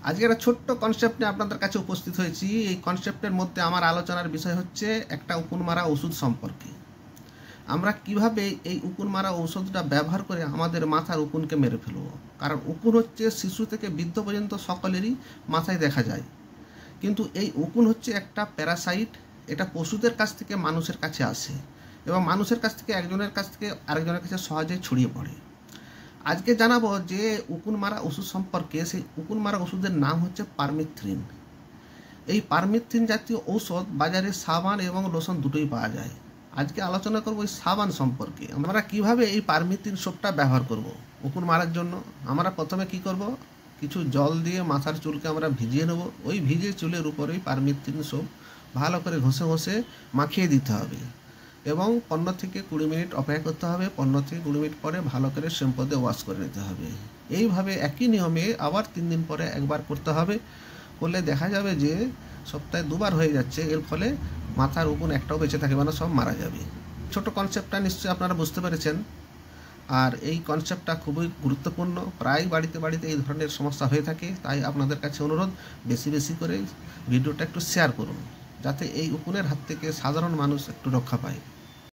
আজকে একটা ছোট্ট কনসেপ্ট নিয়ে আপনাদের কাছে উপস্থিত হয়েছি। এই কনসেপ্টের মধ্যে আমার আলোচনার বিষয় হচ্ছে একটা উকুন মারা ওষুধ সম্পর্কে। আমরা কিভাবে এই উকুন মারা ঔষধটা ব্যবহার করে আমাদের মাথার উকুনকে মেরে ফেলব। কারণ উকুন হচ্ছে শিশু থেকে বৃদ্ধ পর্যন্ত সকলেরই মাথায় দেখা যায়, কিন্তু এই উকুন হচ্ছে একটা প্যারাসাইট। এটা পশুদের কাছ থেকে মানুষের কাছে আসে এবং মানুষের কাছ থেকে একজনের কাছ থেকে আরেকজনের কাছে সহজেই ছড়িয়ে পড়ে। আজকে জানাবো যে উকুন মারা ওষুধ সম্পর্কে। সেই উকুন মারা ওষুধের নাম হচ্ছে পারমিথ্রিন। এই পারমিথ্রিন জাতীয় ঔষধ বাজারে সাবান এবং লোশন দুটোই পাওয়া যায়। আজকে আলোচনা করব এই সাবান সম্পর্কে। আমরা কিভাবে এই পারমিথ্রিন সোপটা ব্যবহার করব উকুন মারার জন্য। আমরা প্রথমে কি করব, কিছু জল দিয়ে মাথার চুলকে আমরা ভিজিয়ে নেব। ওই ভিজে চুলের উপরেই পারমিথ্রিন সোপ ভালো করে ঘষে ঘষে মাখিয়ে দিতে হবে এবং 15 থেকে 20 মিনিট অপেক্ষা করতে হবে। 15 থেকে 20 মিনিট পরে ভালো করে শ্যাম্পু দিয়ে ওয়াশ করে নিতে হবে। এইভাবে একই নিয়মে আবার 3 দিন পরে একবার করতে হবে। করলে দেখা যাবে যে সপ্তাহে 2বার হয়ে যাচ্ছে। এর ফলে মাথার উকুন একটাও বেঁচে থাকবে না, সব মারা যাবে। ছোট কনসেপ্টটা নিশ্চয়ই আপনারা বুঝতে পেরেছেন। আর এই কনসেপ্টটা খুবই গুরুত্বপূর্ণ। প্রায় বাড়িতে বাড়িতে এই ধরনের সমস্যা হয়ে থাকে। তাই আপনাদের কাছে অনুরোধ, বেশি বেশি করে ভিডিওটা একটু শেয়ার করুন, যাতে এই উকুনের হাত থেকে সাধারণ মানুষ একটু রক্ষা পায়।